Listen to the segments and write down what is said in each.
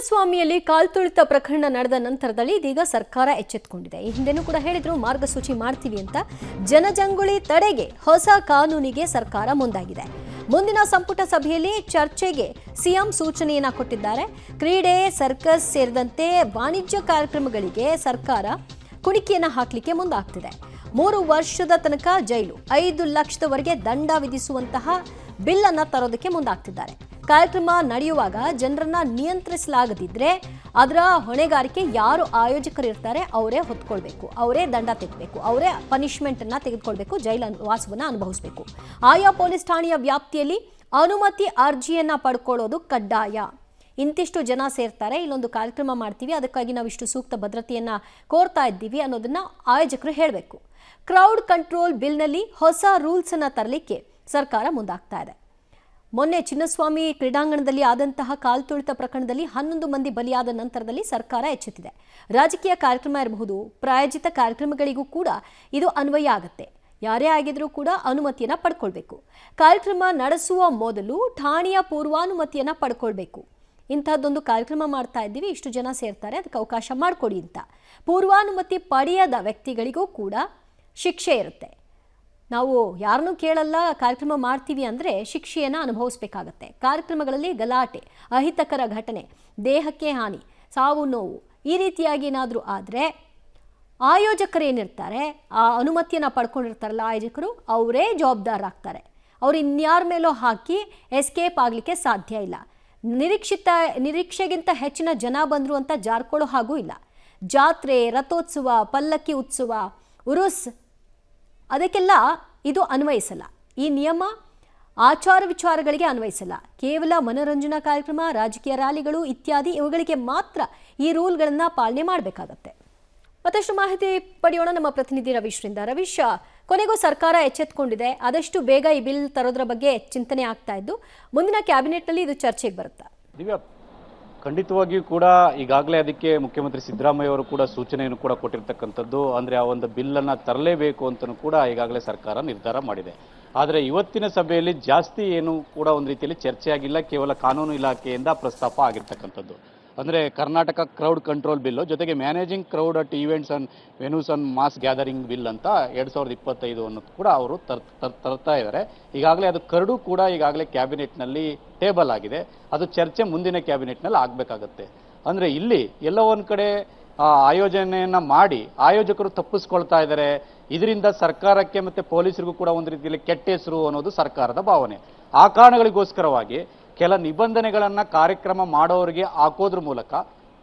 ಚಿನ್ನಸ್ವಾಮಿಯಲ್ಲಿ ಕಾಲ್ತುಳಿತ ಪ್ರಕರಣ ನಡೆದ ನಂತರದಲ್ಲಿ ಇದೀಗ ಸರ್ಕಾರ ಎಚ್ಚೆತ್ತುಕೊಂಡಿದೆ. ಈ ಹಿಂದೆನೂ ಕೂಡ ಹೇಳಿದ್ರು ಮಾರ್ಗಸೂಚಿ ಮಾಡ್ತೀವಿ ಅಂತ. ಜನಜಂಗುಳಿ ತಡೆಗೆ ಹೊಸ ಕಾನೂನಿಗೆ ಸರ್ಕಾರ ಮುಂದಾಗಿದೆ. ಮುಂದಿನ ಸಂಪುಟ ಸಭೆಯಲ್ಲಿ ಚರ್ಚೆಗೆ ಸಿಎಂ ಸೂಚನೆಯನ್ನ ಕೊಟ್ಟಿದ್ದಾರೆ. ಕ್ರೀಡೆ, ಸರ್ಕಸ್ ಸೇರಿದಂತೆ ವಾಣಿಜ್ಯ ಕಾರ್ಯಕ್ರಮಗಳಿಗೆ ಸರ್ಕಾರ ಕುಣಿಕೆಯನ್ನ ಹಾಕಲಿಕ್ಕೆ ಮುಂದಾಗ್ತಿದೆ. 3 ವರ್ಷದ ತನಕ ಜೈಲು, 5 ಲಕ್ಷದವರೆಗೆ ದಂಡ ವಿಧಿಸುವಂತಹ ಬಿಲ್ ಅನ್ನ ತರೋದಕ್ಕೆ ಮುಂದಾಗ್ತಿದ್ದಾರೆ. ಕಾರ್ಯಕ್ರಮ ನಡೆಯುವಾಗ ಜನರನ್ನ ನಿಯಂತ್ರಿಸಲಾಗದಿದ್ರೆ ಅದರ ಹೊಣೆಗಾರಿಕೆ ಯಾರು ಆಯೋಜಕರು ಇರ್ತಾರೆ ಅವರೇ ಹೊತ್ಕೊಳ್ಬೇಕು, ಅವರೇ ದಂಡ ತೆಗಬೇಕು, ಅವರೇ ಪನಿಷ್ಮೆಂಟ್ ಅನ್ನ ತೆಗೆದುಕೊಳ್ಬೇಕು, ಜೈಲು ವಾಸವನ್ನ ಅನುಭವಿಸಬೇಕು. ಆಯಾ ಪೊಲೀಸ್ ಠಾಣೆಯ ವ್ಯಾಪ್ತಿಯಲ್ಲಿ ಅನುಮತಿ ಅರ್ಜಿಯನ್ನ ಪಡ್ಕೊಳ್ಳೋದು ಕಡ್ಡಾಯ. ಇಂತಿಷ್ಟು ಜನ ಸೇರ್ತಾರೆ, ಇಲ್ಲೊಂದು ಕಾರ್ಯಕ್ರಮ ಮಾಡ್ತೀವಿ, ಅದಕ್ಕಾಗಿ ನಾವು ಇಷ್ಟು ಸೂಕ್ತ ಭದ್ರತೆಯನ್ನ ಕೋರ್ತಾ ಇದ್ದೀವಿ ಅನ್ನೋದನ್ನ ಆಯೋಜಕರು ಹೇಳಬೇಕು. ಕ್ರೌಡ್ ಕಂಟ್ರೋಲ್ ಬಿಲ್ನಲ್ಲಿ ಹೊಸ ರೂಲ್ಸ್ ಅನ್ನ ತರಲಿಕ್ಕೆ ಸರ್ಕಾರ ಮುಂದಾಗ್ತಾ ಇದೆ. ಮೊನ್ನೆ ಚಿನ್ನಸ್ವಾಮಿ ಕ್ರೀಡಾಂಗಣದಲ್ಲಿ ಆದಂತಹ ಕಾಲ್ತುಳಿತ ಪ್ರಕರಣದಲ್ಲಿ 11 ಮಂದಿ ಬಲಿಯಾದ ನಂತರದಲ್ಲಿ ಸರ್ಕಾರ ಎಚ್ಚೆತ್ತಿದೆ. ರಾಜಕೀಯ ಕಾರ್ಯಕ್ರಮ ಇರಬಹುದು, ಪ್ರಾಯೋಜಿತ ಕಾರ್ಯಕ್ರಮಗಳಿಗೂ ಕೂಡ ಇದು ಅನ್ವಯ ಆಗುತ್ತೆ. ಯಾರೇ ಆಗಿದ್ರೂ ಕೂಡ ಅನುಮತಿಯನ್ನ ಪಡ್ಕೊಳ್ಬೇಕು. ಕಾರ್ಯಕ್ರಮ ನಡೆಸುವ ಮೊದಲು ಠಾಣೆಯ ಪೂರ್ವಾನುಮತಿಯನ್ನ ಪಡ್ಕೊಳ್ಬೇಕು. ಇಂಥದ್ದೊಂದು ಕಾರ್ಯಕ್ರಮ ಮಾಡ್ತಾ ಇದ್ದೀವಿ, ಇಷ್ಟು ಜನ ಸೇರ್ತಾರೆ, ಅದಕ್ಕೆ ಅವಕಾಶ ಮಾಡಿಕೊಡಿ ಅಂತ. ಪೂರ್ವಾನುಮತಿ ಪಡೆಯದ ವ್ಯಕ್ತಿಗಳಿಗೂ ಕೂಡ ಶಿಕ್ಷೆ ಇರುತ್ತೆ. ನಾವು ಯಾರನ್ನೂ ಕೇಳಲ್ಲ, ಕಾರ್ಯಕ್ರಮ ಮಾಡ್ತೀವಿ ಅಂದರೆ ಶಿಕ್ಷೆಯನ್ನು ಅನುಭವಿಸಬೇಕಾಗತ್ತೆ. ಕಾರ್ಯಕ್ರಮಗಳಲ್ಲಿ ಗಲಾಟೆ, ಅಹಿತಕರ ಘಟನೆ, ದೇಹಕ್ಕೆ ಹಾನಿ, ಸಾವು ನೋವು ಈ ರೀತಿಯಾಗಿ ಏನಾದರೂ ಆದರೆ ಆಯೋಜಕರು ಏನಿರ್ತಾರೆ, ಆ ಅನುಮತಿಯನ್ನು ಪಡ್ಕೊಂಡಿರ್ತಾರಲ್ಲ ಆಯೋಜಕರು, ಅವರೇ ಜವಾಬ್ದಾರರಾಗ್ತಾರೆ. ಅವ್ರು ಇನ್ಯಾರ ಮೇಲೋ ಹಾಕಿ ಎಸ್ಕೇಪ್ ಆಗಲಿಕ್ಕೆ ಸಾಧ್ಯ ಇಲ್ಲ. ನಿರೀಕ್ಷೆಗಿಂತ ಹೆಚ್ಚಿನ ಜನ ಬಂದರು ಅಂತ ಜಾರ್ಕೊಳ್ಳೋ ಹಾಗೂ ಇಲ್ಲ. ಜಾತ್ರೆ, ರಥೋತ್ಸವ, ಪಲ್ಲಕ್ಕಿ ಉತ್ಸವ, ಉರುಸ್ ಅದಕ್ಕೆಲ್ಲ ಇದು ಅನ್ವಯಿಸಲ್ಲ. ಈ ನಿಯಮ ಆಚಾರ ವಿಚಾರಗಳಿಗೆ ಅನ್ವಯಿಸಲ್ಲ. ಕೇವಲ ಮನೋರಂಜನಾ ಕಾರ್ಯಕ್ರಮ, ರಾಜಕೀಯ ರ್ಯಾಲಿಗಳು ಇತ್ಯಾದಿ ಇವುಗಳಿಗೆ ಮಾತ್ರ ಈ ರೂಲ್ಗಳನ್ನು ಪಾಲನೆ ಮಾಡಬೇಕಾಗತ್ತೆ. ಮತ್ತಷ್ಟು ಮಾಹಿತಿ ಪಡೆಯೋಣ ನಮ್ಮ ಪ್ರತಿನಿಧಿ ರವೀಶ್ರಿಂದ. ರವೀಶ್, ಕೊನೆಗೂ ಸರ್ಕಾರ ಎಚ್ಚೆತ್ತುಕೊಂಡಿದೆ, ಆದಷ್ಟು ಬೇಗ ಈ ಬಿಲ್ ತರೋದ್ರ ಬಗ್ಗೆ ಚಿಂತನೆ ಆಗ್ತಾ ಇದ್ದು, ಮುಂದಿನ ಕ್ಯಾಬಿನೆಟ್ನಲ್ಲಿ ಇದು ಚರ್ಚೆಗೆ ಬರುತ್ತಾ? ದಿವ್ಯಾ, ಖಂಡಿತವಾಗಿಯೂ ಕೂಡ ಈಗಾಗಲೇ ಅದಕ್ಕೆ ಮುಖ್ಯಮಂತ್ರಿ ಸಿದ್ದರಾಮಯ್ಯ ಅವರು ಕೂಡ ಸೂಚನೆಯನ್ನು ಕೂಡ ಕೊಟ್ಟಿರ್ತಕ್ಕಂಥದ್ದು. ಅಂದರೆ ಆ ಒಂದು ಬಿಲ್ಲನ್ನು ತರಲೇಬೇಕು ಅಂತಲೂ ಕೂಡ ಈಗಾಗಲೇ ಸರ್ಕಾರ ನಿರ್ಧಾರ ಮಾಡಿದೆ. ಆದರೆ ಇವತ್ತಿನ ಸಭೆಯಲ್ಲಿ ಜಾಸ್ತಿ ಏನು ಕೂಡ ಒಂದು ರೀತಿಯಲ್ಲಿ ಚರ್ಚೆ ಆಗಿಲ್ಲ, ಕೇವಲ ಕಾನೂನು ಇಲಾಖೆಯಿಂದ ಪ್ರಸ್ತಾಪ ಆಗಿರ್ತಕ್ಕಂಥದ್ದು. ಅಂದರೆ ಕರ್ನಾಟಕ ಕ್ರೌಡ್ ಕಂಟ್ರೋಲ್ ಬಿಲ್ಲು ಜೊತೆಗೆ managing crowd at events and venues and mass gathering bill ಅಂತ 2025 ಅನ್ನೋದು ಕೂಡ ಅವರು ತರ್ತಾ ಇದ್ದಾರೆ. ಈಗಾಗಲೇ ಅದು ಕರಡು ಕೂಡ ಈಗಾಗಲೇ ಕ್ಯಾಬಿನೆಟ್ನಲ್ಲಿ ಟೇಬಲ್ ಆಗಿದೆ. ಅದು ಚರ್ಚೆ ಮುಂದಿನ ಕ್ಯಾಬಿನೆಟ್ನಲ್ಲಿ ಆಗಬೇಕಾಗತ್ತೆ. ಅಂದರೆ ಇಲ್ಲಿ ಎಲ್ಲೋ ಒಂದು ಕಡೆ ಆಯೋಜನೆಯನ್ನು ಮಾಡಿ ಆಯೋಜಕರು ತಪ್ಪಿಸ್ಕೊಳ್ತಾ ಇದ್ದಾರೆ. ಇದರಿಂದ ಸರ್ಕಾರಕ್ಕೆ ಮತ್ತು ಪೊಲೀಸರಿಗೂ ಕೂಡ ಒಂದು ರೀತಿಯಲ್ಲಿ ಕೆಟ್ಟ ಹೆಸರು ಅನ್ನೋದು ಸರ್ಕಾರದ ಭಾವನೆ. ಆ ಕಾರಣಗಳಿಗೋಸ್ಕರವಾಗಿ ಕೆಲ ನಿಬಂಧನೆಗಳನ್ನು ಕಾರ್ಯಕ್ರಮ ಮಾಡೋರಿಗೆ ಹಾಕೋದ್ರ ಮೂಲಕ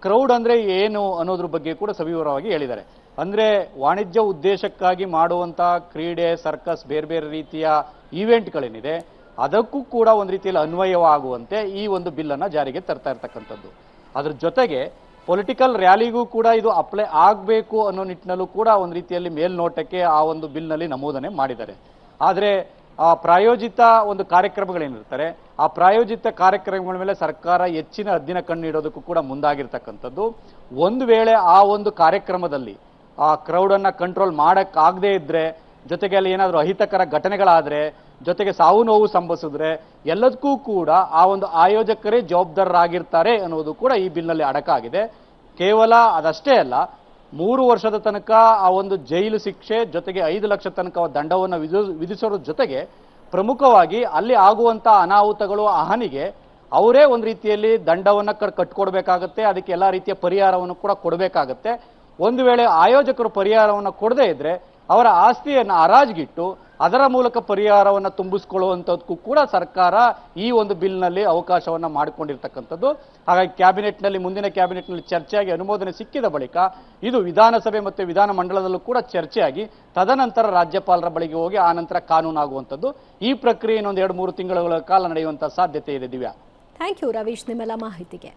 ಕ್ರೌಡ್ ಅಂದರೆ ಏನು ಅನ್ನೋದ್ರ ಬಗ್ಗೆ ಕೂಡ ಸವಿವರವಾಗಿ ಹೇಳಿದ್ದಾರೆ. ಅಂದರೆ ವಾಣಿಜ್ಯ ಉದ್ದೇಶಕ್ಕಾಗಿ ಮಾಡುವಂಥ ಕ್ರೀಡೆ, ಸರ್ಕಸ್, ಬೇರೆ ಬೇರೆ ರೀತಿಯ ಈವೆಂಟ್ಗಳೇನಿದೆ ಅದಕ್ಕೂ ಕೂಡ ಒಂದು ರೀತಿಯಲ್ಲಿ ಅನ್ವಯವಾಗುವಂತೆ ಈ ಒಂದು ಬಿಲ್ಲನ್ನು ಜಾರಿಗೆ ತರ್ತಾ ಇರ್ತಕ್ಕಂಥದ್ದು. ಅದ್ರ ಜೊತೆಗೆ ಪೊಲಿಟಿಕಲ್ ರ್ಯಾಲಿಗೂ ಕೂಡ ಇದು ಅಪ್ಲೈ ಆಗಬೇಕು ಅನ್ನೋ ನಿಟ್ಟಿನಲ್ಲೂ ಕೂಡ ಒಂದು ರೀತಿಯಲ್ಲಿ ಮೇಲ್ನೋಟಕ್ಕೆ ಆ ಒಂದು ಬಿಲ್ನಲ್ಲಿ ನಮೂದನೆ ಮಾಡಿದ್ದಾರೆ. ಆದರೆ ಆ ಪ್ರಾಯೋಜಿತ ಒಂದು ಕಾರ್ಯಕ್ರಮಗಳೇನಿರ್ತಾರೆ, ಆ ಪ್ರಾಯೋಜಿತ ಕಾರ್ಯಕ್ರಮಗಳ ಮೇಲೆ ಸರ್ಕಾರ ಹೆಚ್ಚಿನ ಹದ್ದಿನ ಕಣ್ಣು ಇಡೋದಕ್ಕೂ ಕೂಡ ಮುಂದಾಗಿರ್ತಕ್ಕಂಥದ್ದು. ಒಂದು ವೇಳೆ ಆ ಒಂದು ಕಾರ್ಯಕ್ರಮದಲ್ಲಿ ಆ ಕ್ರೌಡನ್ನು ಕಂಟ್ರೋಲ್ ಮಾಡೋಕ್ಕಾಗದೇ ಇದ್ದರೆ, ಜೊತೆಗೆ ಅಲ್ಲಿ ಏನಾದರೂ ಅಹಿತಕರ ಘಟನೆಗಳಾದರೆ, ಜೊತೆಗೆ ಸಾವು ನೋವು ಸಂಭವಿಸಿದ್ರೆ ಎಲ್ಲದಕ್ಕೂ ಕೂಡ ಆ ಒಂದು ಆಯೋಜಕರೇ ಜವಾಬ್ದಾರರಾಗಿರ್ತಾರೆ ಅನ್ನೋದು ಕೂಡ ಈ ಬಿಲ್ನಲ್ಲಿ ಅಡಕಾಗಿದೆ. ಕೇವಲ ಅದಷ್ಟೇ ಅಲ್ಲ, 3 ವರ್ಷದ ತನಕ ಆ ಒಂದು ಜೈಲು ಶಿಕ್ಷೆ ಜೊತೆಗೆ 5 ಲಕ್ಷ ತನಕ ದಂಡವನ್ನು ವಿಧಿಸೋದ್ರ ಜೊತೆಗೆ ಪ್ರಮುಖವಾಗಿ ಅಲ್ಲಿ ಆಗುವಂಥ ಅನಾಹುತಗಳು, ಹಾನಿಗೆ ಅವರೇ ಒಂದು ರೀತಿಯಲ್ಲಿ ದಂಡವನ್ನು ಕಟ್ಕೊಡ್ಬೇಕಾಗತ್ತೆ. ಅದಕ್ಕೆ ಎಲ್ಲ ರೀತಿಯ ಪರಿಹಾರವನ್ನು ಕೂಡ ಕೊಡಬೇಕಾಗತ್ತೆ. ಒಂದು ವೇಳೆ ಆಯೋಜಕರು ಪರಿಹಾರವನ್ನು ಕೊಡದೇ ಇದ್ದರೆ ಅವರ ಆಸ್ತಿಯನ್ನು ಹರಾಜಿಗಿಟ್ಟು ಅದರ ಮೂಲಕ ಪರಿಹಾರವನ್ನು ತುಂಬಿಸ್ಕೊಳ್ಳುವಂಥದ್ದಕ್ಕೂ ಕೂಡ ಸರ್ಕಾರ ಈ ಒಂದು ಬಿಲ್ನಲ್ಲಿ ಅವಕಾಶವನ್ನು ಮಾಡಿಕೊಂಡಿರ್ತಕ್ಕಂಥದ್ದು. ಹಾಗಾಗಿ ಕ್ಯಾಬಿನೆಟ್ನಲ್ಲಿ, ಮುಂದಿನ ಕ್ಯಾಬಿನೆಟ್ನಲ್ಲಿ ಚರ್ಚೆಯಾಗಿ ಅನುಮೋದನೆ ಸಿಕ್ಕಿದ ಬಳಿಕ ಇದು ವಿಧಾನಸಭೆ ಮತ್ತು ವಿಧಾನಮಂಡಲದಲ್ಲೂ ಕೂಡ ಚರ್ಚೆಯಾಗಿ ತದನಂತರ ರಾಜ್ಯಪಾಲರ ಬಳಿಗೆ ಹೋಗಿ ಆ ನಂತರ ಕಾನೂನಾಗುವಂಥದ್ದು. ಈ ಪ್ರಕ್ರಿಯೆ ಇನ್ನೊಂದು 2-3 ತಿಂಗಳ ಕಾಲ ನಡೆಯುವಂಥ ಸಾಧ್ಯತೆ ಇದೆ. ದಿವ್ಯಾ, ಥ್ಯಾಂಕ್ ಯು ರವೀಶ್ ನಿಮ್ಮೆಲ್ಲ ಮಾಹಿತಿಗೆ.